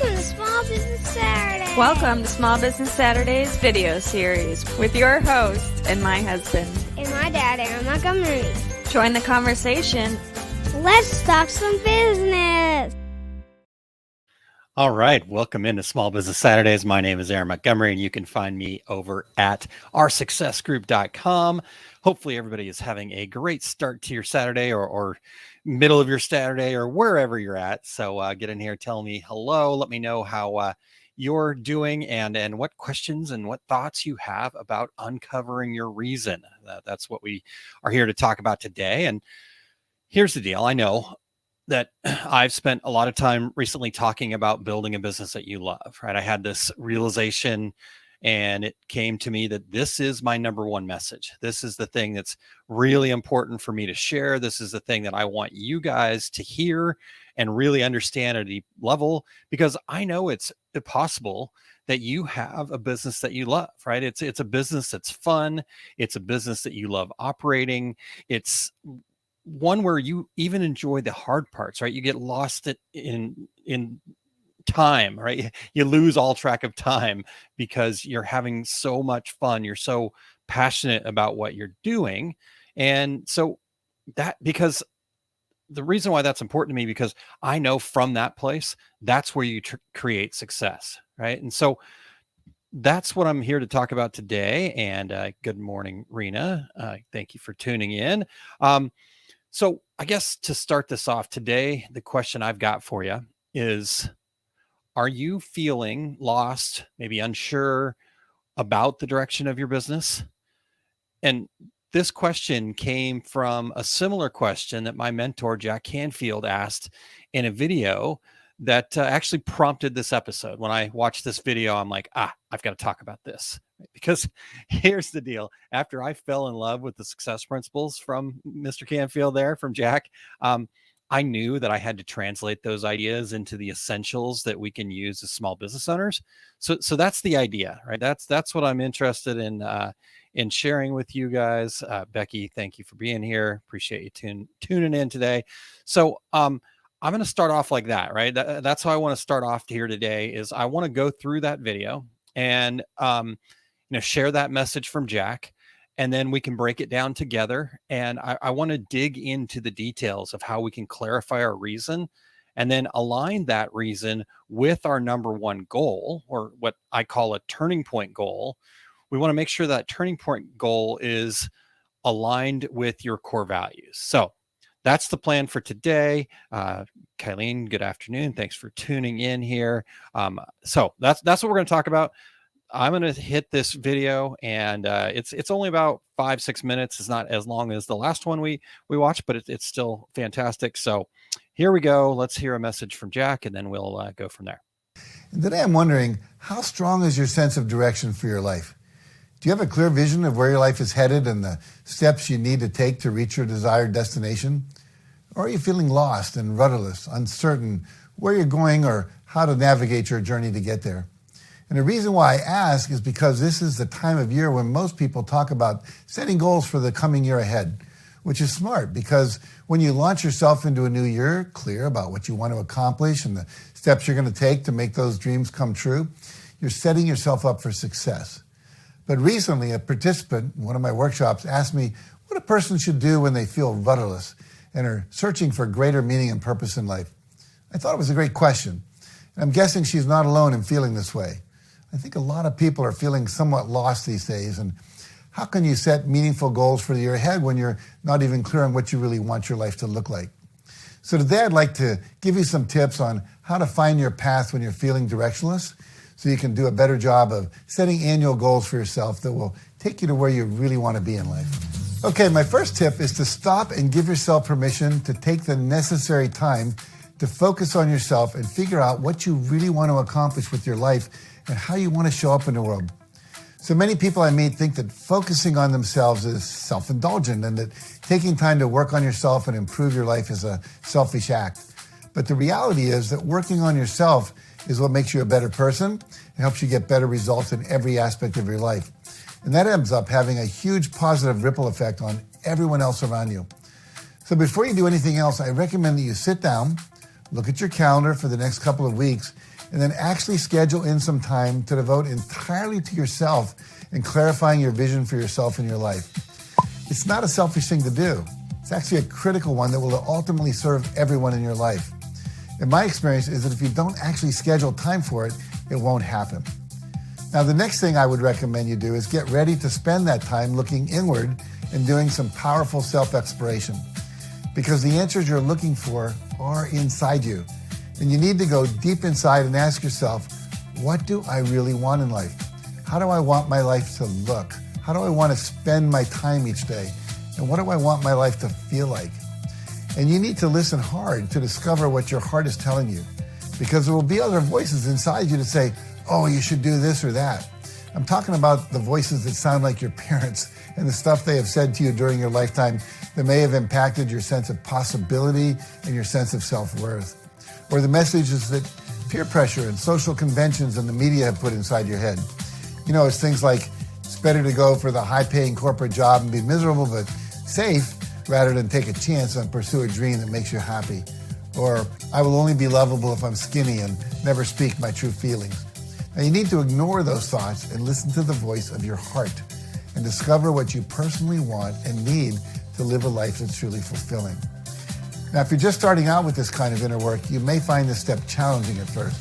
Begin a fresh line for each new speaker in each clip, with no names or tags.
Welcome to Small Business Saturday.
Welcome to Small Business Saturdays video series with your host and my husband.
And my dad, Aaron Montgomery.
Join the conversation.
Let's talk some business.
All right. Welcome into Small Business Saturdays. My name is Aaron Montgomery, and you can find me over at oursuccessgroup.com. Hopefully everybody is having a great start to your Saturday or middle of your Saturday or wherever you're at. So get in here, tell me hello. Let me know how you're doing and what questions and what thoughts you have about uncovering your reason. That's what we are here to talk about today. And here's the deal. I know that I've spent a lot of time recently talking about building a business that you love, right? I had this realization and it came to me that this is my number one message. This is the thing that's really important for me to share. This is the thing that I want you guys to hear and really understand at a deep level, because I know it's possible that you have a business that you love, right? It's a business that's fun. It's a business that you love operating. It's one where you even enjoy the hard parts, right? You get lost in time, right? You lose all track of time because you're having so much fun. You're so passionate about what you're doing. And so because the reason why that's important to me, because I know from that place, that's where you create success, right? And so that's what I'm here to talk about today. And good morning, Rena. Thank you for tuning in. So I guess to start this off today, the question I've got for you is, are you feeling lost, maybe unsure about the direction of your business? And this question came from a similar question that my mentor, Jack Canfield, asked in a video that actually prompted this episode. When I watched this video, I'm like, I've got to talk about this. Because here's the deal. After I fell in love with the success principles from Mr. Canfield there, from Jack, I knew that I had to translate those ideas into the essentials that we can use as small business owners. So that's the idea, right? That's what I'm interested in sharing with you guys. Becky, thank you for being here. Appreciate you tuning in today. So I'm going to start off like that, right? That's how I want to start off here today. Is I want to go through that video and share that message from Jack, and then we can break it down together. And I want to dig into the details of how we can clarify our reason and then align that reason with our number one goal, or what I call a turning point goal. We want to make sure that turning point goal is aligned with your core values. So that's the plan for today. Kylene, good afternoon. Thanks for tuning in here. So that's what we're going to talk about. I'm going to hit this video, and it's only about 5-6 minutes. It's not as long as the last one we watched, but it's still fantastic. So here we go. Let's hear a message from Jack, and then we'll go from there.
And today I'm wondering, how strong is your sense of direction for your life? Do you have a clear vision of where your life is headed and the steps you need to take to reach your desired destination? Or are you feeling lost and rudderless, uncertain where you're going or how to navigate your journey to get there? And the reason why I ask is because this is the time of year when most people talk about setting goals for the coming year ahead, which is smart, because when you launch yourself into a new year, clear about what you want to accomplish and the steps you're going to take to make those dreams come true, you're setting yourself up for success. But recently, a participant in one of my workshops asked me what a person should do when they feel rudderless and are searching for greater meaning and purpose in life. I thought it was a great question, and I'm guessing she's not alone in feeling this way. I think a lot of people are feeling somewhat lost these days, and how can you set meaningful goals for the year ahead when you're not even clear on what you really want your life to look like? So today I'd like to give you some tips on how to find your path when you're feeling directionless, so you can do a better job of setting annual goals for yourself that will take you to where you really want to be in life. Okay, my first tip is to stop and give yourself permission to take the necessary time to focus on yourself and figure out what you really want to accomplish with your life and how you want to show up in the world. So many people I meet think that focusing on themselves is self-indulgent and that taking time to work on yourself and improve your life is a selfish act. But the reality is that working on yourself is what makes you a better person and helps you get better results in every aspect of your life. And that ends up having a huge positive ripple effect on everyone else around you. So before you do anything else, I recommend that you sit down, look at your calendar for the next couple of weeks, and then actually schedule in some time to devote entirely to yourself and clarifying your vision for yourself and your life. It's not a selfish thing to do. It's actually a critical one that will ultimately serve everyone in your life. And my experience is that if you don't actually schedule time for it, it won't happen. Now, the next thing I would recommend you do is get ready to spend that time looking inward and doing some powerful self-exploration, because the answers you're looking for are inside you. And you need to go deep inside and ask yourself, what do I really want in life? How do I want my life to look? How do I want to spend my time each day? And what do I want my life to feel like? And you need to listen hard to discover what your heart is telling you, because there will be other voices inside you to say, oh, you should do this or that. I'm talking about the voices that sound like your parents and the stuff they have said to you during your lifetime that may have impacted your sense of possibility and your sense of self-worth. Or the messages that peer pressure and social conventions and the media have put inside your head. You know, it's things like, it's better to go for the high-paying corporate job and be miserable but safe rather than take a chance and pursue a dream that makes you happy. Or, I will only be lovable if I'm skinny and never speak my true feelings. Now, you need to ignore those thoughts and listen to the voice of your heart and discover what you personally want and need to live a life that's truly fulfilling. Now, if you're just starting out with this kind of inner work, you may find this step challenging at first.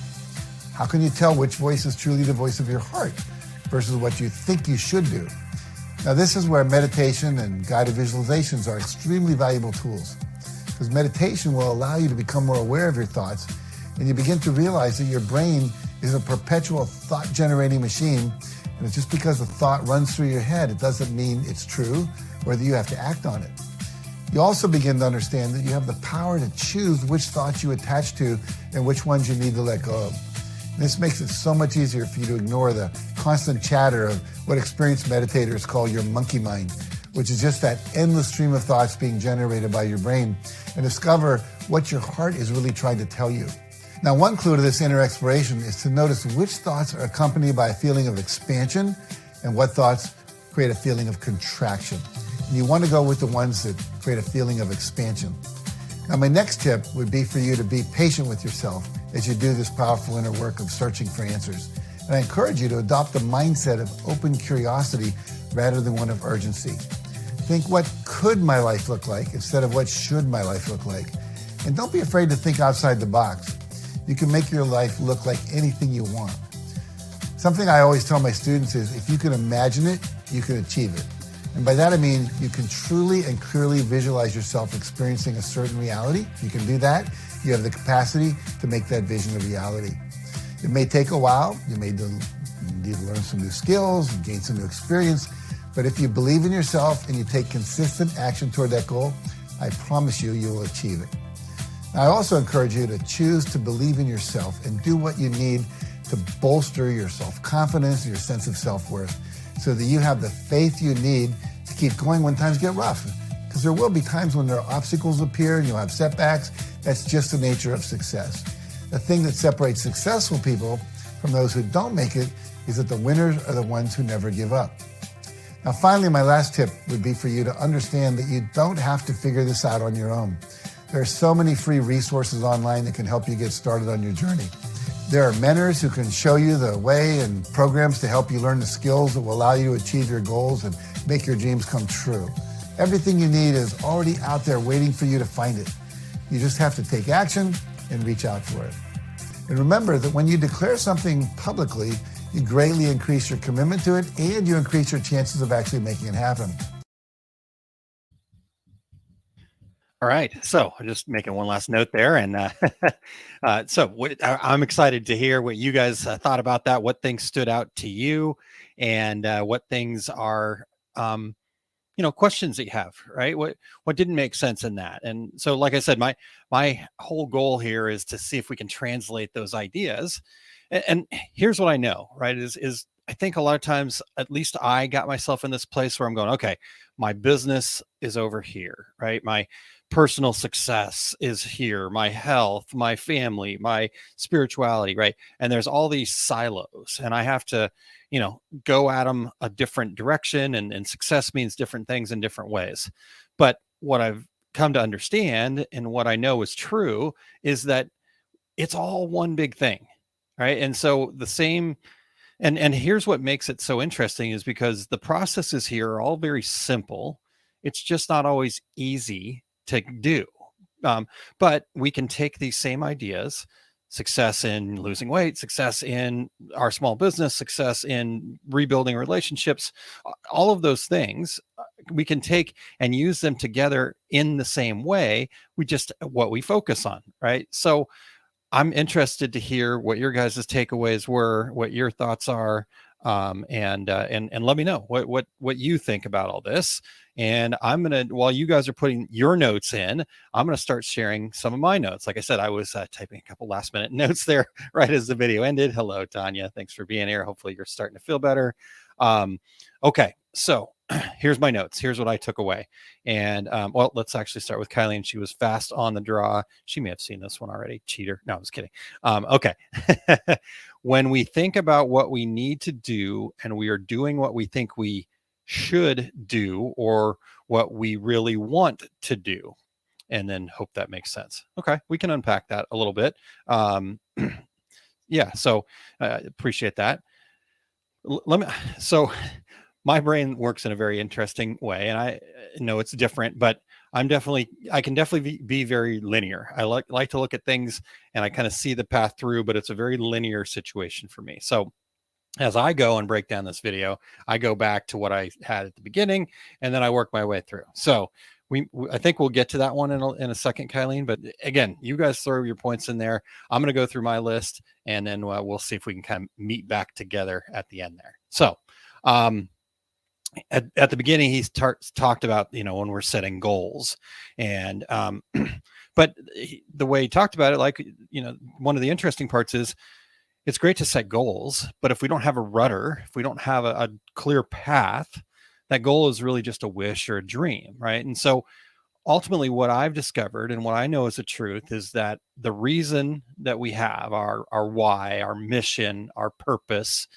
How can you tell which voice is truly the voice of your heart versus what you think you should do? Now, this is where meditation and guided visualizations are extremely valuable tools, because meditation will allow you to become more aware of your thoughts, and you begin to realize that your brain is a perpetual thought-generating machine, and it's just because a thought runs through your head, it doesn't mean it's true or that you have to act on it. You also begin to understand that you have the power to choose which thoughts you attach to and which ones you need to let go of. This makes it so much easier for you to ignore the constant chatter of what experienced meditators call your monkey mind, which is just that endless stream of thoughts being generated by your brain, and discover what your heart is really trying to tell you. Now, one clue to this inner exploration is to notice which thoughts are accompanied by a feeling of expansion and what thoughts create a feeling of contraction. And you want to go with the ones that create a feeling of expansion. Now, my next tip would be for you to be patient with yourself as you do this powerful inner work of searching for answers. And I encourage you to adopt a mindset of open curiosity rather than one of urgency. Think, what could my life look like instead of what should my life look like? And don't be afraid to think outside the box. You can make your life look like anything you want. Something I always tell my students is, if you can imagine it, you can achieve it. And by that I mean you can truly and clearly visualize yourself experiencing a certain reality. If you can do that, you have the capacity to make that vision a reality. It may take a while. You may need to learn some new skills, gain some new experience. But if you believe in yourself and you take consistent action toward that goal, I promise you, you will achieve it. Now, I also encourage you to choose to believe in yourself and do what you need to bolster your self-confidence and your sense of self-worth, so that you have the faith you need to keep going when times get rough. Because there will be times when there are obstacles appear and you'll have setbacks. That's just the nature of success. The thing that separates successful people from those who don't make it is that the winners are the ones who never give up. Now, finally, my last tip would be for you to understand that you don't have to figure this out on your own. There are so many free resources online that can help you get started on your journey. There are mentors who can show you the way and programs to help you learn the skills that will allow you to achieve your goals and make your dreams come true. Everything you need is already out there waiting for you to find it. You just have to take action and reach out for it. And remember that when you declare something publicly, you greatly increase your commitment to it and you increase your chances of actually making it happen.
All right. So I'm just making one last note there. And I'm excited to hear what you guys thought about that, what things stood out to you, and what things are, questions that you have, right? What didn't make sense in that? And so, like I said, my whole goal here is to see if we can translate those ideas. And here's what I know, right, is I think a lot of times, at least I got myself in this place where I'm going, okay, my business is over here, right? My personal success is here, my health, my family, my spirituality, right? And there's all these silos, and I have to, go at them a different direction, and success means different things in different ways. But what I've come to understand, and what I know is true, is that it's all one big thing. right? And so the same, and here's what makes it so interesting is because the processes here are all very simple. It's just not always easy to do. But we can take these same ideas, success in losing weight, success in our small business, success in rebuilding relationships, all of those things, we can take and use them together in the same way. We just what we focus on, right? So I'm interested to hear what your guys' takeaways were, what your thoughts are, and let me know what you think about all this. And I'm gonna, while you guys are putting your notes in, I'm gonna start sharing some of my notes. Like I said, I was typing a couple last minute notes there right as the video ended. Hello, Tanya. Thanks for being here. Hopefully, you're starting to feel better. Okay, so here's my notes. Here's what I took away. And well, let's actually start with Kylie. And she was fast on the draw. She may have seen this one already. Cheater. No, I was kidding. Okay. When we think about what we need to do and we are doing what we think we should do or what we really want to do, and then hope that makes sense. Okay. We can unpack that a little bit. Yeah. So appreciate that. Let me, so my brain works in a very interesting way, and I know it's different, but I can definitely be very linear. I like to look at things and I kind of see the path through, but it's a very linear situation for me. So as I go and break down this video, I go back to what I had at the beginning and then I work my way through. So I think we'll get to that one in a second, Kylene. But again, you guys throw your points in there. I'm going to go through my list and then we'll see if we can kind of meet back together at the end there. So, at the beginning, he talked about, when we're setting goals and, but the way he talked about it, like, one of the interesting parts is it's great to set goals, but if we don't have a rudder, if we don't have a clear path, that goal is really just a wish or a dream. Right. And so ultimately what I've discovered and what I know is the truth is that the reason that we have our why, our mission, our purpose,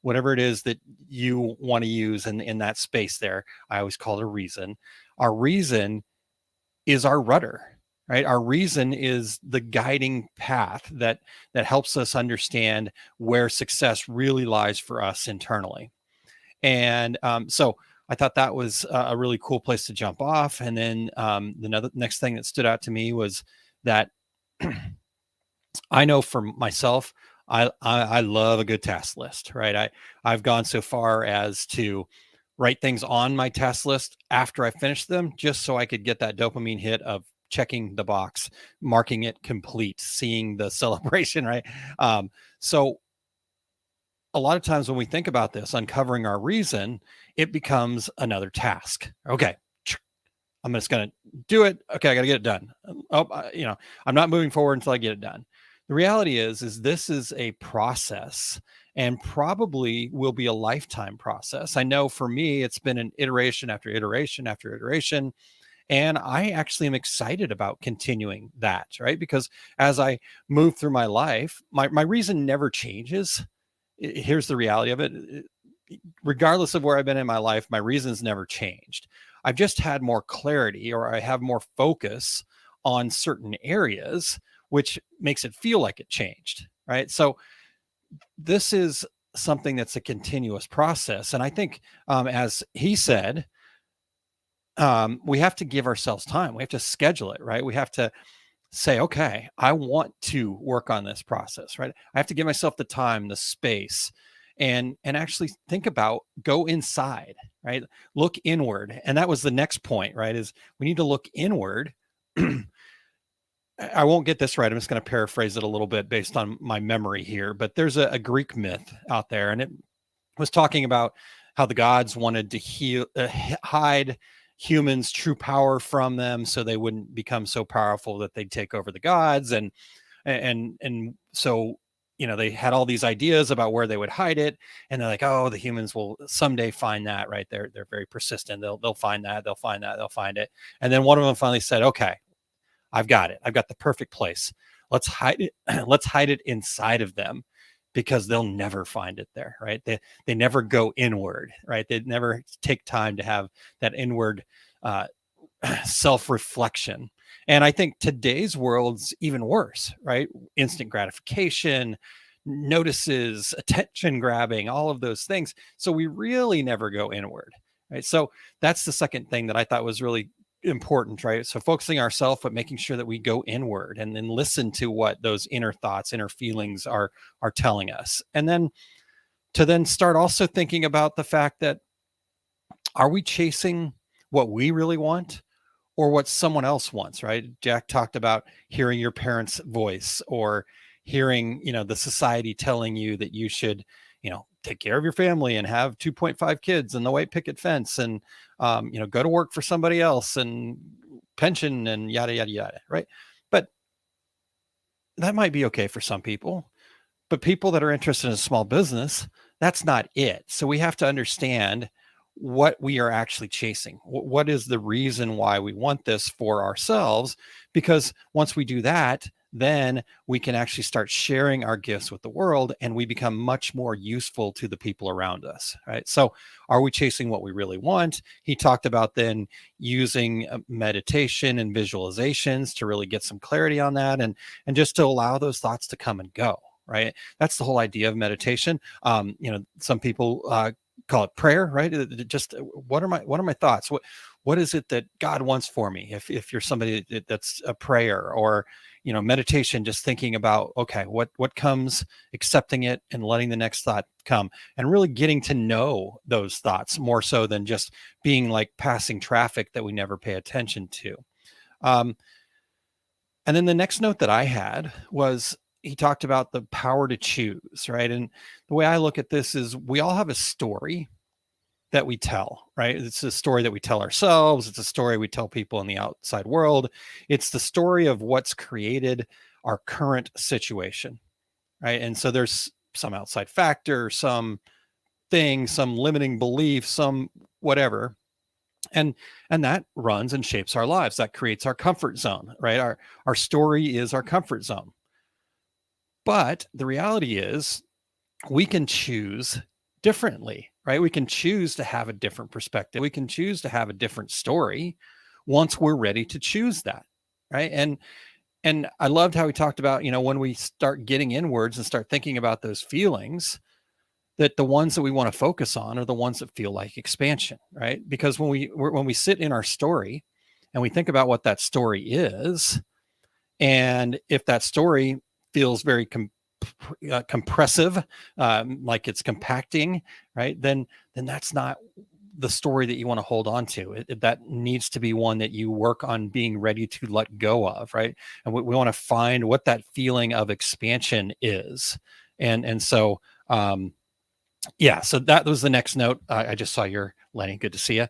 whatever it is that you want to use in that space there, I always call it a reason. Our reason is our rudder, right? Our reason is the guiding path that helps us understand where success really lies for us internally. And so I thought that was a really cool place to jump off. And then the next thing that stood out to me was that I know for myself, I love a good task list, right? I've gone so far as to write things on my task list after I finish them, just so I could get that dopamine hit of checking the box, marking it complete, seeing the celebration, right? So a lot of times when we think about this, uncovering our reason, it becomes another task. Okay, I'm just going to do it. Okay, I got to get it done. I'm not moving forward until I get it done. The reality is this is a process and probably will be a lifetime process. I know for me, it's been an iteration after iteration after iteration. And I actually am excited about continuing that, right? Because as I move through my life, my reason never changes. Here's the reality of it. Regardless of where I've been in my life, my reasons never changed. I've just had more clarity or I have more focus on certain areas, which makes it feel like it changed, right? So this is something that's a continuous process. And I think, as he said, we have to give ourselves time. We have to schedule it, right? We have to say, okay, I want to work on this process, right? I have to give myself the time, the space, and actually think about, go inside, right? Look inward. And that was the next point, right? Is we need to look inward. I won't get this right. I'm just going to paraphrase it a little bit based on my memory here, but there's a Greek myth out there, and it was talking about how the gods wanted to hide humans' true power from them so they wouldn't become so powerful that they'd take over the gods. And so, they had all these ideas about where they would hide it. And they're like, oh, the humans will someday find that, right? They're very persistent. They'll find that. They'll find that. They'll find it. And then one of them finally said, okay, I've got it. I've got the perfect place. Let's hide it. Let's hide it inside of them, because they'll never find it there, right? They never go inward, right? They never take time to have that inward self-reflection. And I think today's world's even worse, right? Instant gratification, notices, attention grabbing, all of those things. So we really never go inward, right? So that's the second thing that I thought was really important, right? So focusing ourselves, but making sure that we go inward and then listen to what those inner thoughts, inner feelings are telling us. And then to then start also thinking about the fact that, are we chasing what we really want or what someone else wants, right? Jack talked about hearing your parents' voice, or hearing, the society telling you that you should, take care of your family and have 2.5 kids and the white picket fence, and, go to work for somebody else and pension and yada, yada, yada, right? But that might be okay for some people. But people that are interested in a small business, that's not it. So we have to understand what we are actually chasing. What is the reason why we want this for ourselves? Because once we do that, then we can actually start sharing our gifts with the world, and we become much more useful to the people around us, right? So are we chasing what we really want? He talked about then using meditation and visualizations to really get some clarity on that, and just to allow those thoughts to come and go, right? That's the whole idea of meditation. Some people call it prayer, right? Just what are my thoughts? What is it that God wants for me? If you're somebody that's a prayer, or meditation, just thinking about, okay, what comes, accepting it and letting the next thought come, and really getting to know those thoughts more so than just being like passing traffic that we never pay attention to. And then the next note that I had was, he talked about the power to choose, right? And the way I look at this is, we all have a story that we tell, right? It's a story that we tell ourselves. It's a story we tell people in the outside world. It's the story of what's created our current situation, right? And so there's some outside factor, some thing, some limiting belief, some whatever. And that runs and shapes our lives. That creates our comfort zone, right? Our story is our comfort zone. But the reality is, we can choose differently, right? We can choose to have a different perspective. We can choose to have a different story once we're ready to choose that, right? And I loved how he talked about, when we start getting inwards and start thinking about those feelings, that the ones that we want to focus on are the ones that feel like expansion, right? Because when we sit in our story and we think about what that story is, and if that story feels very compressive, like it's compacting, right? Then that's not the story that you want to hold on to. That needs to be one that you work on being ready to let go of, right? And we want to find what that feeling of expansion is. And so, yeah, so that was the next note. I just saw your Lenny. Good to see you.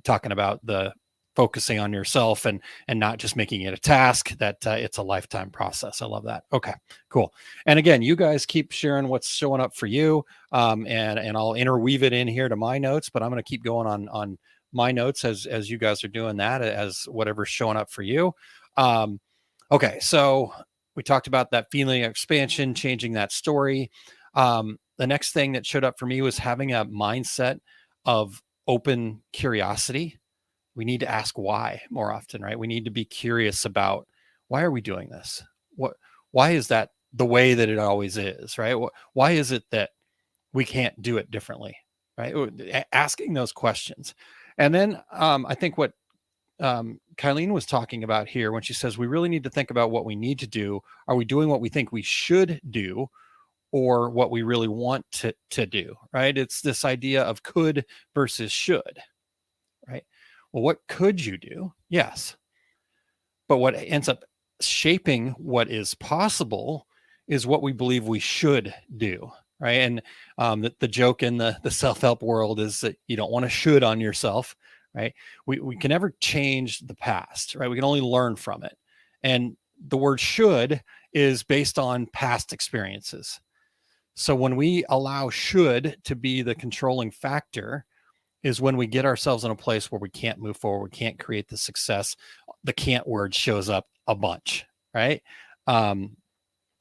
Talking about the focusing on yourself and not just making it a task, that it's a lifetime process. I love that. Okay, cool. And again, you guys keep sharing what's showing up for you, and I'll interweave it in here to my notes, but I'm going to keep going on my notes as you guys are doing that, as whatever's showing up for you. Okay, so we talked about that feeling of expansion, changing that story. The next thing that showed up for me was having a mindset of open curiosity. We need to ask why more often, right? We need to be curious about, why are we doing this? Why is that the way that it always is, right? Why is it that we can't do it differently, right? Asking those questions. And then I think what Kylene was talking about here, when she says we really need to think about what we need to do. Are we doing what we think we should do, or what we really want to do, right? It's this idea of could versus should, right? Well, what could you do? Yes. But what ends up shaping what is possible is what we believe we should do, right? And the joke in the self-help world is that you don't want to should on yourself, right? We can never change the past, right? We can only learn from it. And the word should is based on past experiences. So when we allow should to be the controlling factor, is when we get ourselves in a place where we can't move forward, we can't create the success. The can't word shows up a bunch, right?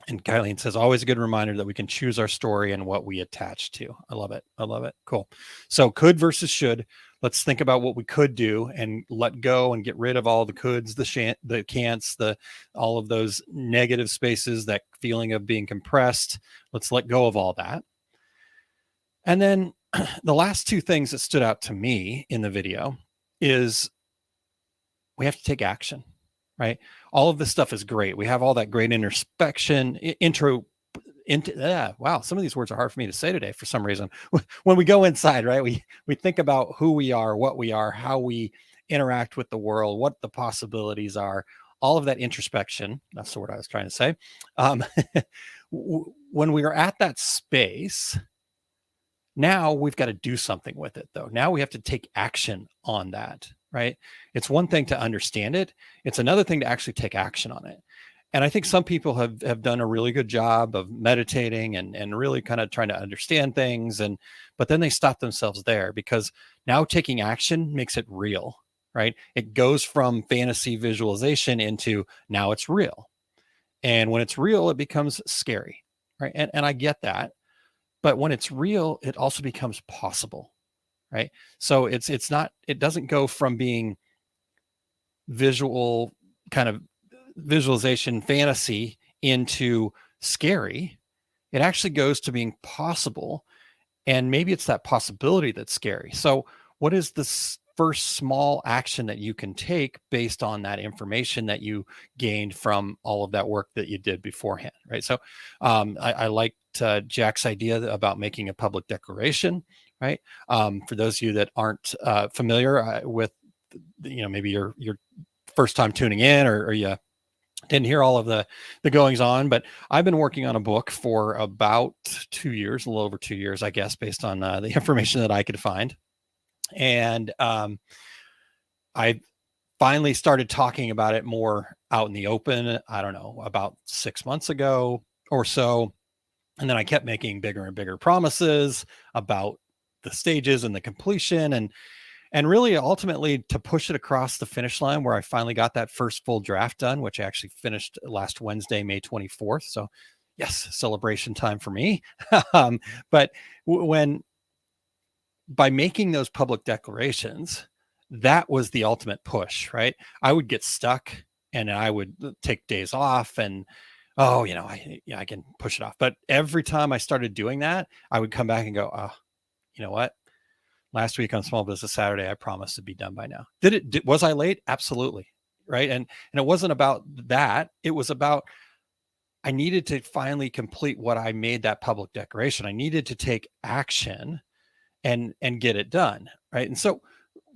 And Kylene says, always a good reminder that we can choose our story and what we attach to. I love it. I love it. Cool. So could versus should. Let's think about what we could do and let go and get rid of all the coulds, the can'ts, all of those negative spaces, that feeling of being compressed. Let's let go of all that. And then the last two things that stood out to me in the video is we have to take action, right? All of this stuff is great. We have all that great introspection, wow, some of these words are hard for me to say today for some reason. When we go inside, right, we think about who we are, what we are, how we interact with the world, what the possibilities are, all of that introspection. That's the word I was trying to say. When we are at that space, now we've got to do something with it, though. Now we have to take action on that, right? It's one thing to understand it. It's another thing to actually take action on it. And I think some people have done a really good job of meditating and really kind of trying to understand things. But then they stop themselves there, because now taking action makes it real, right? It goes from fantasy visualization into now it's real. And when it's real, it becomes scary, right? And I get that. But when it's real, it also becomes possible, right? So it doesn't go from being visual kind of visualization fantasy into scary. It actually goes to being possible. And maybe it's that possibility that's scary. So what is the first small action that you can take based on that information that you gained from all of that work that you did beforehand, right? So I liked Jack's idea about making a public declaration, right? For those of you that aren't familiar with, maybe your first time tuning in, or you didn't hear all of the goings on, but I've been working on a book for about 2 years, a little over 2 years, I guess, based on the information that I could find. And I finally started talking about it more out in the open, I don't know, about 6 months ago or so. And then I kept making bigger and bigger promises about the stages and the completion, and really ultimately to push it across the finish line, where I finally got that first full draft done, which I actually finished last Wednesday, May 24th. So yes, celebration time for me. But by making those public declarations, that was the ultimate push, right? I would get stuck and I would take days off and, I can push it off. But every time I started doing that, I would come back and go, oh, you know what? Last week on Small Business Saturday, I promised to be done by now. Was I late? Absolutely. Right. And it wasn't about that. It was about, I needed to finally complete what I made that public declaration. I needed to take action and get it done. Right. And so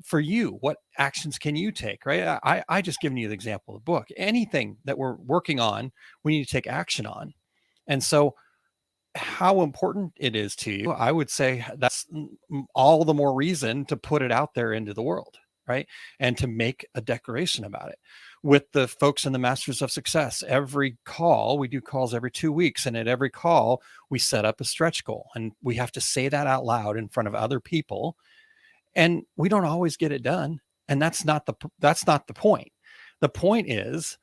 for you, what actions can you take? Right. I just given you the example of the book. Anything that we're working on, we need to take action on. And so how important it is to you, I would say that's all the more reason to put it out there into the world, right? And to make a declaration about it. With the folks in the Masters of Success, every call, we do calls every 2 weeks. And at every call, we set up a stretch goal. And we have to say that out loud in front of other people. And we don't always get it done. And that's not the point. The point is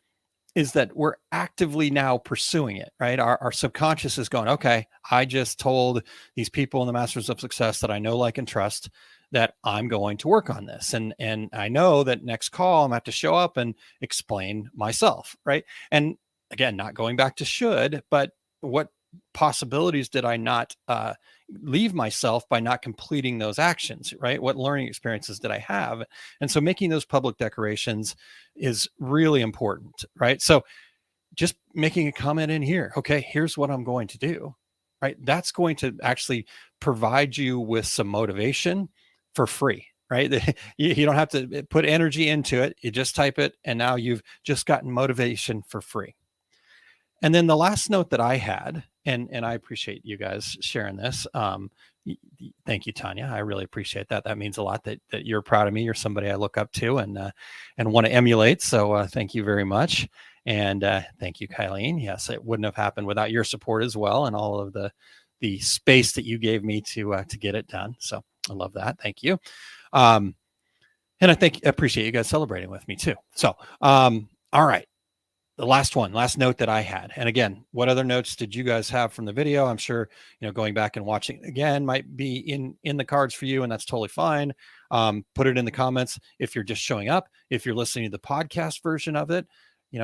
that we're actively now pursuing it, right? Our subconscious is going, okay, I just told these people in the Masters of Success that I know, like, and trust that I'm going to work on this. And I know that next call, I'm gonna have to show up and explain myself, right? And again, not going back to should, but what possibilities did I not leave myself by not completing those actions, right? What learning experiences did I have? And so making those public declarations is really important, right? So just making a comment in here, okay, here's what I'm going to do, right? That's going to actually provide you with some motivation for free, right? You don't have to put energy into it. You just type it, and now you've just gotten motivation for free. And then the last note that I had, and I appreciate you guys sharing this. Thank you, Tanya. I really appreciate that. That means a lot that you're proud of me. You're somebody I look up to and want to emulate. So thank you very much. And thank you, Kylene. Yes, it wouldn't have happened without your support as well, and all of the space that you gave me to get it done. So I love that. Thank you. And I appreciate you guys celebrating with me too. So all right. the last note that I had, and again, what other notes did you guys have from the video? I'm sure, going back and watching again might be in the cards for you, and that's totally fine. Put it in the comments if you're just showing up. If you're listening to the podcast version of it,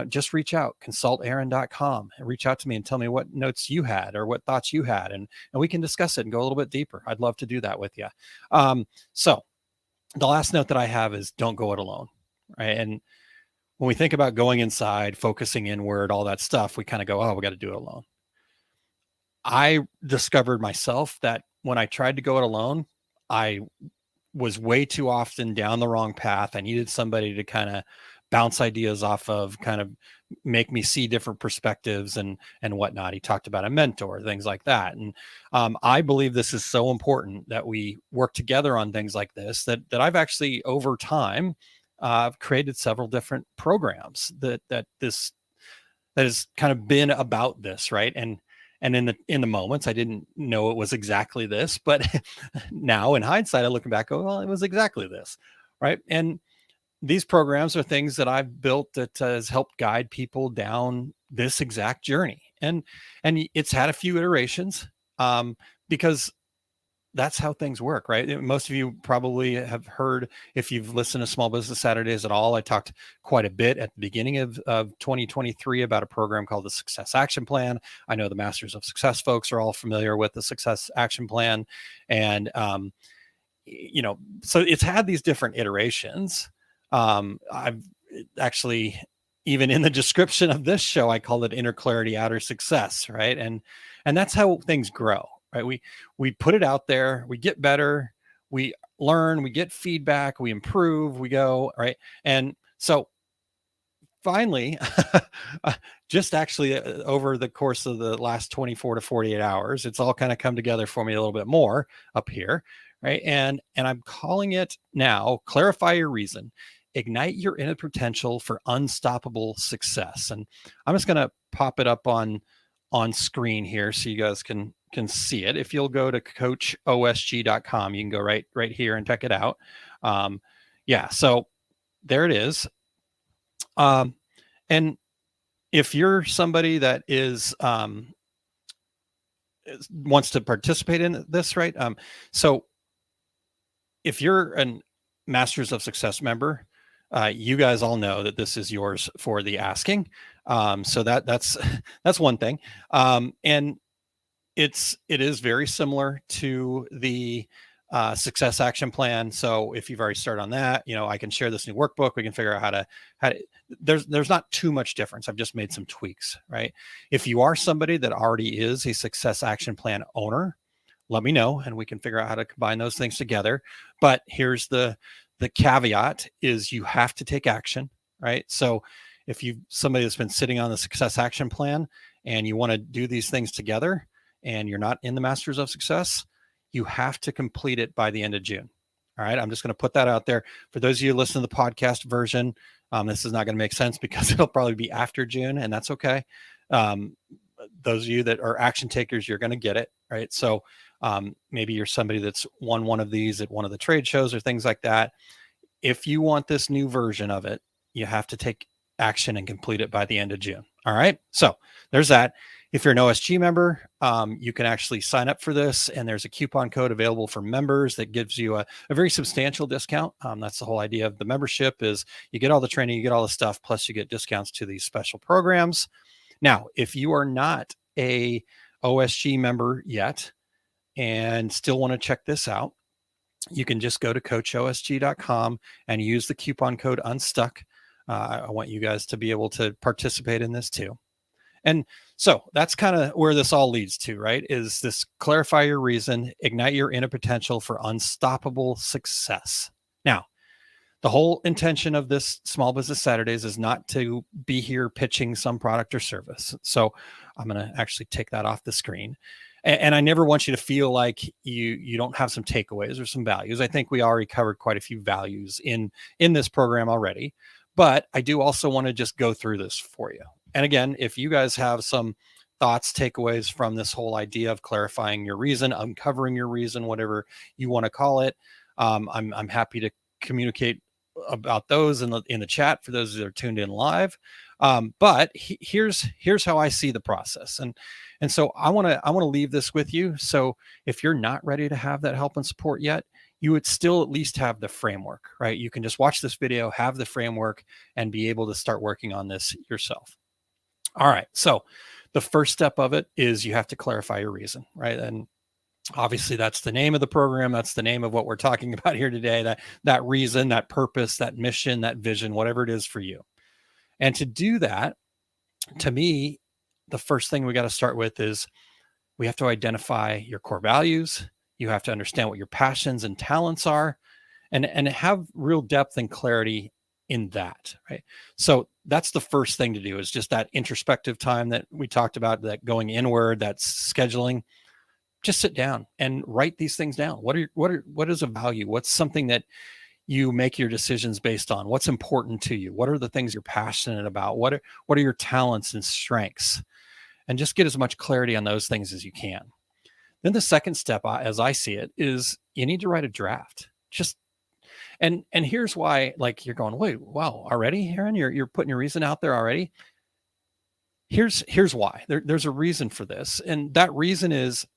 just reach out, consultaaron.com, and reach out to me and tell me what notes you had or what thoughts you had, and we can discuss it and go a little bit deeper. I'd love to do that with you. So the last note that I have is don't go it alone, right? And when we think about going inside, focusing inward, all that stuff, we kind of go, oh, we got to do it alone. I discovered myself that when I tried to go it alone, I was way too often down the wrong path. I needed somebody to kind of bounce ideas off of, kind of make me see different perspectives and whatnot. He talked about a mentor, things like that. And I believe this is so important that we work together on things like this, that I've actually over time created several different programs that has kind of been about this, right? And in the moments, I didn't know it was exactly this, but now in hindsight, I look back, oh, well, it was exactly this, right? And these programs are things that I've built that has helped guide people down this exact journey, and it's had a few iterations, because that's how things work, right? Most of you probably have heard, if you've listened to Small Business Saturdays at all, I talked quite a bit at the beginning of 2023 about a program called the Success Action Plan. I know the Masters of Success folks are all familiar with the Success Action Plan. And, so it's had these different iterations. I've actually, even in the description of this show, I call it Inner Clarity, Outer Success, right? And that's how things grow. Right. We put it out there, we get better, we learn, we get feedback, we improve, we go, right. And so finally, just actually over the course of the last 24 to 48 hours, it's all kind of come together for me a little bit more up here. Right. And I'm calling it now, Clarify Your Reason, Ignite Your Inner Potential for Unstoppable Success. And I'm just going to pop it up on screen here so you guys can see it. If you'll go to coachosg.com, you can go right here and check it out. So there it is. And if you're somebody that is wants to participate in this, right? So if you're a Masters of Success member, you guys all know that this is yours for the asking. So that's one thing. And it is very similar to the Success Action Plan. So if you've already started on that, I can share this new workbook. We can figure out how to there's not too much difference. I've just made some tweaks, right? If you are somebody that already is a Success Action Plan owner, let me know and we can figure out how to combine those things together. But here's the caveat is you have to take action, right? So if somebody that's been sitting on the Success Action Plan and you want to do these things together and you're not in the Masters of Success, you have to complete it by the end of June. All right. I'm just going to put that out there. For those of you who listen to the podcast version, this is not going to make sense because it'll probably be after June, and that's okay. Those of you that are action takers, you're going to get it, right? So maybe you're somebody that's won one of these at one of the trade shows or things like that. If you want this new version of it, you have to take action and complete it by the end of June. All right. So there's that. If you're an OSG member, you can actually sign up for this, and there's a coupon code available for members that gives you a very substantial discount. That's the whole idea of the membership is you get all the training, you get all the stuff, plus you get discounts to these special programs. Now, if you are not a OSG member yet and still want to check this out, you can just go to coachosg.com and use the coupon code UNSTUCK. I want you guys to be able to participate in this too. And so that's kind of where this all leads to, right? Is this clarify your reason, ignite your inner potential for unstoppable success. Now, the whole intention of this Small Business Saturdays is not to be here pitching some product or service. So I'm going to actually take that off the screen. And I never want you to feel like you don't have some takeaways or some values. I think we already covered quite a few values in this program already. But I do also want to just go through this for you. And again, if you guys have some thoughts, takeaways from this whole idea of clarifying your reason, uncovering your reason, whatever you want to call it, I'm happy to communicate about those in the chat for those that are tuned in live. But here's how I see the process. And so I want to leave this with you. So if you're not ready to have that help and support yet, you would still at least have the framework, right? You can just watch this video, have the framework, and be able to start working on this yourself. All right. So the first step of it is you have to clarify your reason, right? And obviously that's the name of the program. That's the name of what we're talking about here today. That reason, that purpose, that mission, that vision, whatever it is for you. And to do that, to me, the first thing we got to start with is we have to identify your core values. You have to understand what your passions and talents are, and have real depth and clarity in that, right? So that's the first thing to do, is just that introspective time that we talked about, that going inward, that's scheduling. Just sit down and write these things down. What is a value? What's something that you make your decisions based on? What's important to you? What are the things you're passionate about? What are your talents and strengths? And just get as much clarity on those things as you can. Then the second step, as I see it, is you need to write a draft. And here's why, like, you're going, wait, wow, already, Aaron, you're putting your reason out there already. Here's why. There's a reason for this. And that reason is,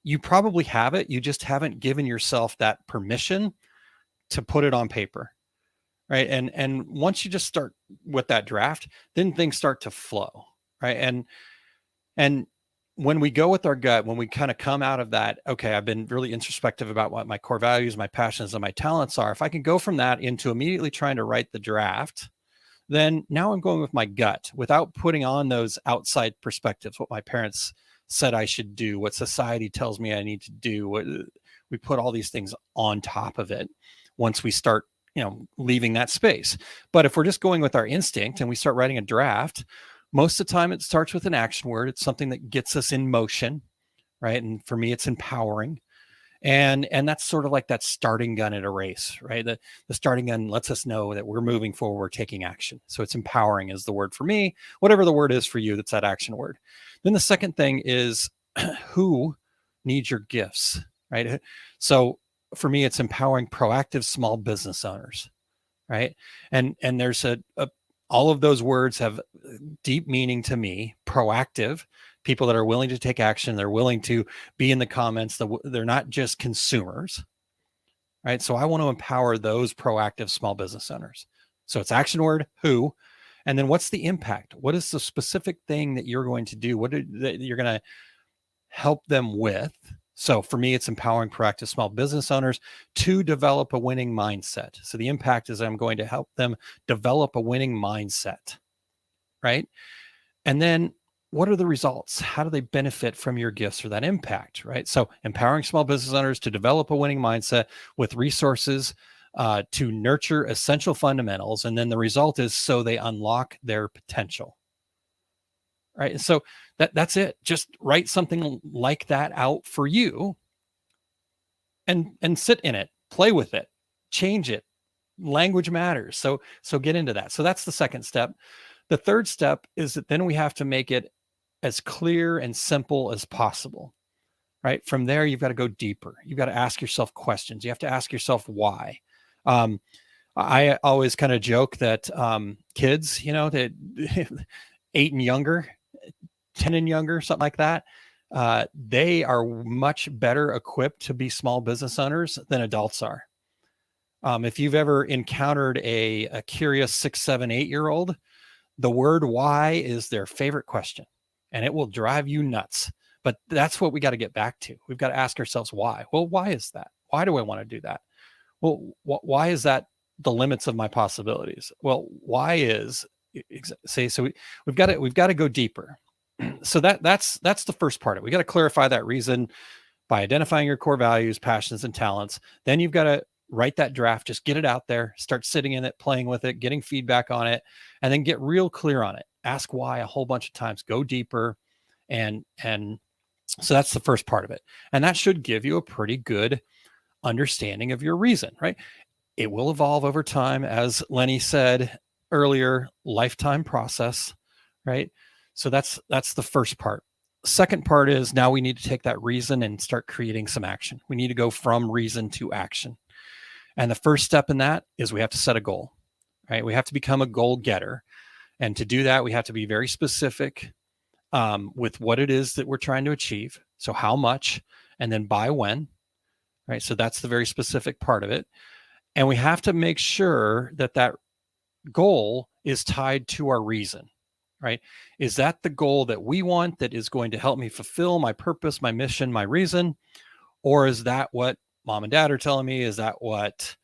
you probably have it. You just haven't given yourself that permission to put it on paper. Right. And once you just start with that draft, then things start to flow. Right. And when we go with our gut, when we kind of come out of that, okay, I've been really introspective about what my core values, my passions, and my talents are. If I can go from that into immediately trying to write the draft, then now I'm going with my gut without putting on those outside perspectives, what my parents said I should do, what society tells me I need to do. We put all these things on top of it once we start, leaving that space. But if we're just going with our instinct and we start writing a draft, most of the time it starts with an action word. It's something that gets us in motion, right? And for me, it's empowering. And that's sort of like that starting gun at a race, right? The starting gun lets us know that we're moving forward, we're taking action. So it's empowering is the word for me, whatever the word is for you, that's that action word. Then the second thing is who needs your gifts, right? So for me, it's empowering proactive small business owners, right? And there's all of those words have deep meaning to me. Proactive, people that are willing to take action, they're willing to be in the comments, they're not just consumers, right? So I want to empower those proactive small business owners. So it's action word, who, and then what's the impact? What is the specific thing that you're going to do? That you're going to help them with? So for me, it's empowering proactive small business owners to develop a winning mindset. So the impact is I'm going to help them develop a winning mindset, right? And then what are the results? How do they benefit from your gifts or that impact, right? So empowering small business owners to develop a winning mindset with resources to nurture essential fundamentals. And then the result is so they unlock their potential, right? And so that's it. Just write something like that out for you and sit in it, play with it, change it. Language matters. So get into that. So that's the second step. The third step is that then we have to make it as clear and simple as possible, right? From there, you've got to go deeper. You've got to ask yourself questions. You have to ask yourself why. I always kind of joke that kids, that 8 and younger, 10 and younger, something like that, they are much better equipped to be small business owners than adults are. If you've ever encountered a curious 6, 7, 8-year-old, the word why is their favorite question, and it will drive you nuts. But that's what we got to get back to. We've got to ask ourselves why. Well, why is that? Why do I want to do that? Well, why is that the limits of my possibilities? Well, why is we've got to go deeper. So that's the first part of it. We got to clarify that reason by identifying your core values, passions, and talents. Then you've got to write that draft, just get it out there, start sitting in it, playing with it, getting feedback on it, and then get real clear on it. Ask why a whole bunch of times, go deeper. And so that's the first part of it. And that should give you a pretty good understanding of your reason, right? It will evolve over time. As Lenny said earlier, lifetime process, right? So that's the first part. Second part is now we need to take that reason and start creating some action. We need to go from reason to action. And the first step in that is we have to set a goal, right? We have to become a goal getter. And to do that, we have to be very specific with what it is that we're trying to achieve. So how much, and then by when, right? So that's the very specific part of it. And we have to make sure that that goal is tied to our reason, right? Is that the goal that we want that is going to help me fulfill my purpose, my mission, my reason? Or is that what mom and dad are telling me? Is that what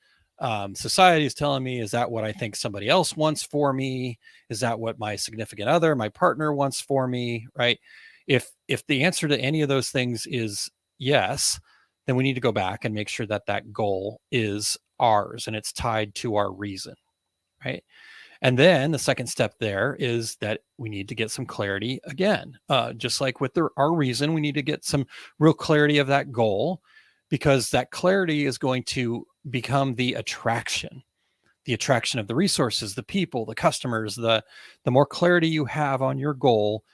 society is telling me? Is that what I think somebody else wants for me? Is that what my significant other, my partner wants for me, right? If the answer to any of those things is yes, then we need to go back and make sure that that goal is ours and it's tied to our reason, right? And then the second step there is that we need to get some clarity again. Just like with our reason, we need to get some real clarity of that goal, because that clarity is going to become the attraction of the resources, the people, the customers. The more clarity you have on your goal,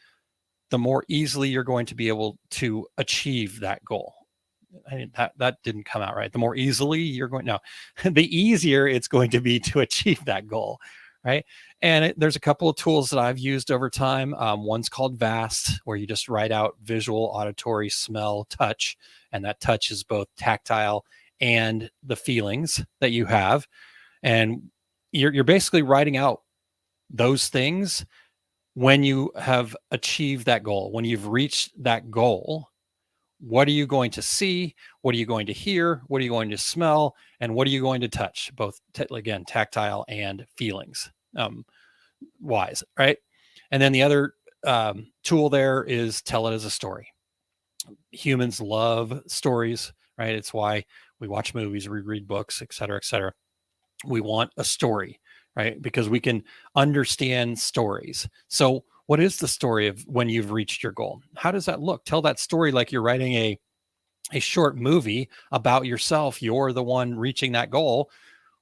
the more easily you're going to be able to achieve that goal. That didn't come out right. The more easily you're going, no, the easier it's going to be to achieve that goal, right? And there's a couple of tools that I've used over time. One's called VAST, where you just write out visual, auditory, smell, touch, and that touch is both tactile and the feelings that you have. And you're basically writing out those things when you have achieved that goal, when you've reached that goal. What are you going to see? What are you going to hear? What are you going to smell? And what are you going to touch? Both, again, tactile and feelings wise, right? And then the other tool there is tell it as a story. Humans love stories, right? It's why we watch movies, we read books, et cetera, et cetera. We want a story, right? Because we can understand stories. So what is the story of when you've reached your goal? How does that look? Tell that story like you're writing a short movie about yourself. You're the one reaching that goal.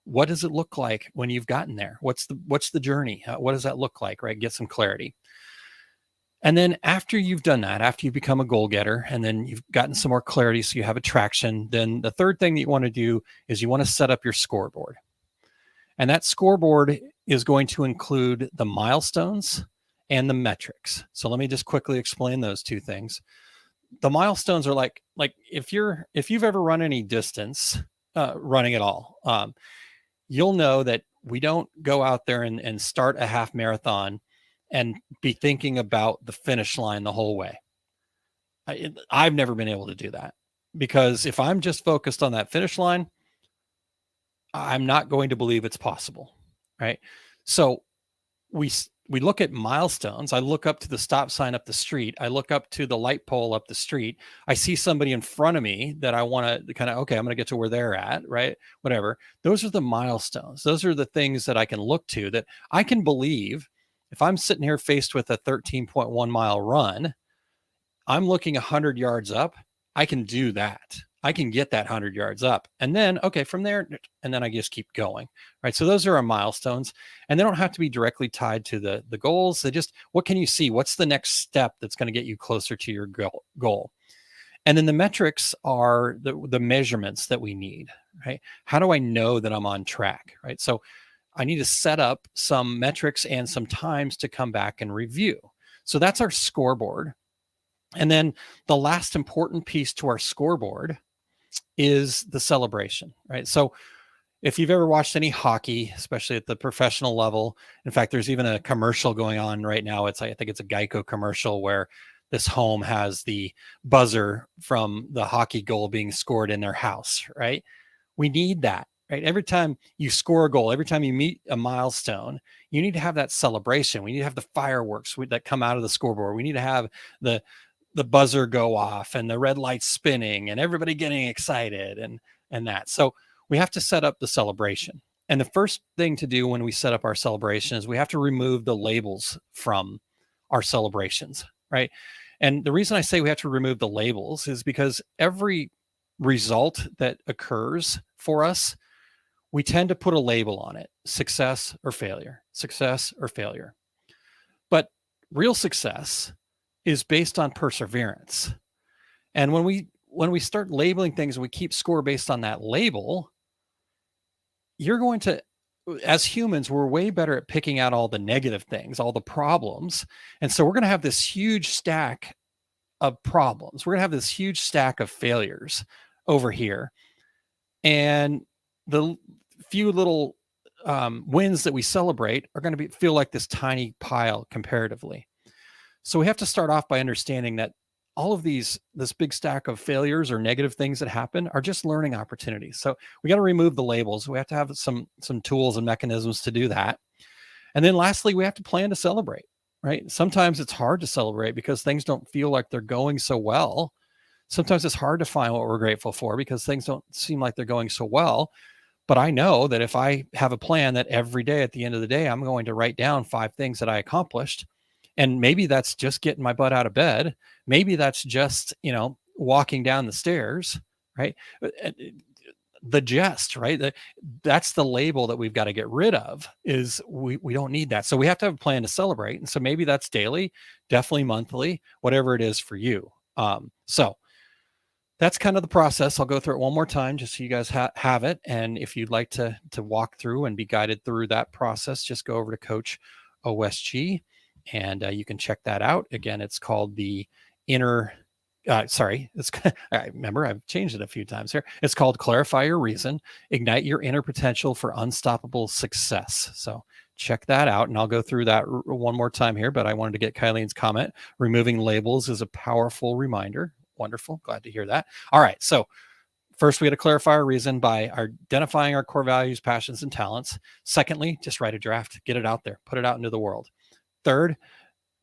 What does it look like when you've gotten there? What's the journey? What does that look like, right? Get some clarity. And then after you've done that, after you become a goal getter, and then you've gotten some more clarity, so you have a traction, then the third thing that you want to do is you want to set up your scoreboard. And that scoreboard is going to include the milestones and the metrics. So let me just quickly explain those two things. The milestones are like if you've ever run any distance, running at all, you'll know that we don't go out there and start a half marathon and be thinking about the finish line the whole way. I've never been able to do that, because if I'm just focused on that finish line, I'm not going to believe it's possible, right? So we look at milestones. I look up to the stop sign up the street. I look up to the light pole up the street. I see somebody in front of me that I want to kind of, okay, I'm going to get to where they're at, right? Whatever. Those are the milestones. Those are the things that I can look to, that I can believe. If I'm sitting here faced with a 13.1 mile run, I'm looking 100 yards up. I can do that. I can get that 100 yards up, and then, okay, from there, and then I just keep going, right? So those are our milestones, and they don't have to be directly tied to the goals. They just, what can you see? What's the next step that's going to get you closer to your goal? And then the metrics are the measurements that we need, right? How do I know that I'm on track, right? So I need to set up some metrics and some times to come back and review. So that's our scoreboard. And then the last important piece to our scoreboard is the celebration, right? So if you've ever watched any hockey, especially at the professional level, in fact, there's even a commercial going on right now. I think it's a Geico commercial where this home has the buzzer from the hockey goal being scored in their house, right? We need that, right? Every time you score a goal, every time you meet a milestone, you need to have that celebration. We need to have the fireworks that come out of the scoreboard. We need to have the buzzer go off and the red lights spinning and everybody getting excited and that. So we have to set up the celebration. And the first thing to do when we set up our celebration is we have to remove the labels from our celebrations, right? And the reason I say we have to remove the labels is because every result that occurs for us, we tend to put a label on it: success or failure, success or failure. But real success is based on perseverance. And when we start labeling things and we keep score based on that label, you're going to as humans, we're way better at picking out all the negative things, all the problems. And so we're going to have this huge stack of problems. We're going to have this huge stack of failures over here. And the few little wins that we celebrate are going to feel like this tiny pile comparatively. So we have to start off by understanding that all of this big stack of failures or negative things that happen are just learning opportunities. So we got to remove the labels. We have to have some tools and mechanisms to do that. And then lastly, we have to plan to celebrate, right? Sometimes it's hard to celebrate because things don't feel like they're going so well. Sometimes it's hard to find what we're grateful for because things don't seem like they're going so well. But I know that if I have a plan that every day at the end of the day, I'm going to write down 5 things that I accomplished. And maybe that's just getting my butt out of bed. Maybe that's just, walking down the stairs, right? The jest, right? That's the label that we've got to get rid of, is we don't need that. So we have to have a plan to celebrate. And so maybe that's daily, definitely monthly, whatever it is for you. So that's kind of the process. I'll go through it one more time just so you guys have it. And if you'd like to walk through and be guided through that process, just go over to Coach OSG and you can check that out. Again, it's called the inner, I remember I've changed it a few times here. It's called Clarify Your Reason, Ignite Your Inner Potential for Unstoppable Success. So check that out. And I'll go through that one more time here, but I wanted to get Kylene's comment. Removing labels is a powerful reminder. Wonderful. Glad to hear that. All right. So first, we got to clarify our reason by identifying our core values, passions, and talents. Secondly, just write a draft, get it out there, put it out into the world. Third,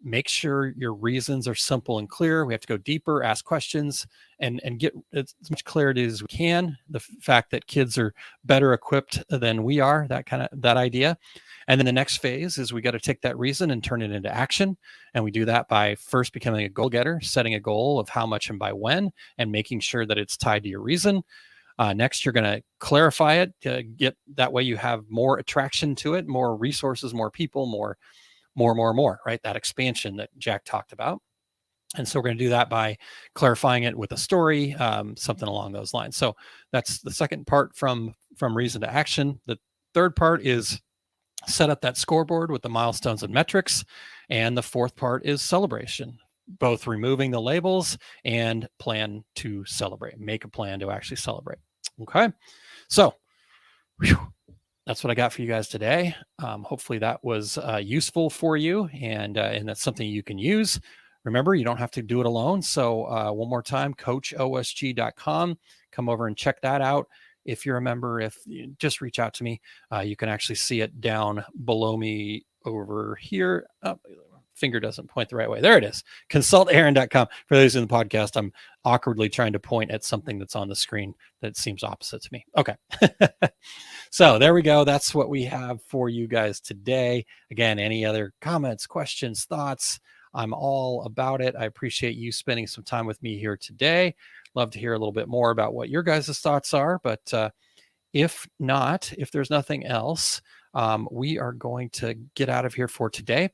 make sure your reasons are simple and clear. We have to go deeper, ask questions, and get as much clarity as we can. The fact that kids are better equipped than we are, that idea. And then the next phase is we got to take that reason and turn it into action. And we do that by first becoming a goal getter, setting a goal of how much and by when, and making sure that it's tied to your reason. Next, you're going to clarify it to get that way you have more attraction to it, more resources, more people, more, right? That expansion that Jack talked about. And so we're going to do that by clarifying it with a story, something along those lines. So that's the second part from reason to action. The third part is set up that scoreboard with the milestones and metrics. And the fourth part is celebration, both removing the labels and plan to celebrate, make a plan to actually celebrate. Okay. So that's what I got for you guys today. Hopefully that was useful for you, and that's something you can use. Remember, you don't have to do it alone. So one more time, coachosg.com. Come over and check that out. If you're a member, if you just reach out to me, you can actually see it down below me over here. Oh, finger doesn't point the right way. There it is. Consultaaron.com. For those in the podcast, I'm awkwardly trying to point at something that's on the screen that seems opposite to me. Okay. So there we go. That's what we have for you guys today. Again, any other comments, questions, thoughts, I'm all about it. I appreciate you spending some time with me here today. Love to hear a little bit more about what your guys' thoughts are. But if not, if there's nothing else, we are going to get out of here for today.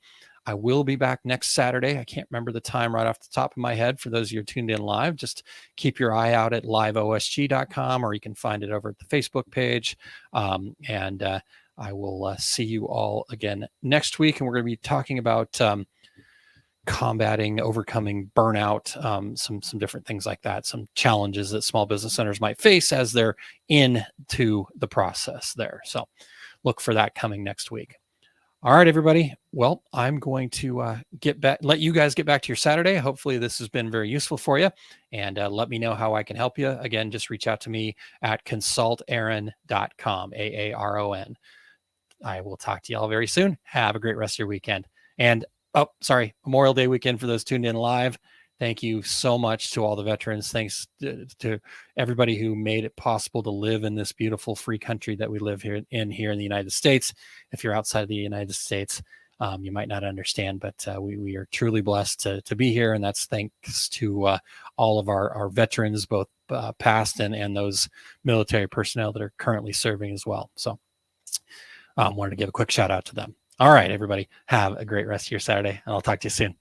I will be back next Saturday. I can't remember the time right off the top of my head. For those of you who are tuned in live, just keep your eye out at liveosg.com, or you can find it over at the Facebook page. And I will see you all again next week. And we're going to be talking about overcoming burnout, some different things like that, some challenges that small business owners might face as they're into the process there. So look for that coming next week. All right, everybody. Well, I'm going to let you guys get back to your Saturday. Hopefully this has been very useful for you, and let me know how I can help you. Again, just reach out to me at consultaaron.com, AARON. I will talk to you all very soon. Have a great rest of your weekend. And Memorial Day weekend for those tuned in live. Thank you so much to all the veterans. Thanks to everybody who made it possible to live in this beautiful free country that we live here in the United States. If you're outside of the United States, you might not understand, but we are truly blessed to be here. And that's thanks to all of our veterans, both past and those military personnel that are currently serving as well. So wanted to give a quick shout out to them. All right, everybody, have a great rest of your Saturday, and I'll talk to you soon.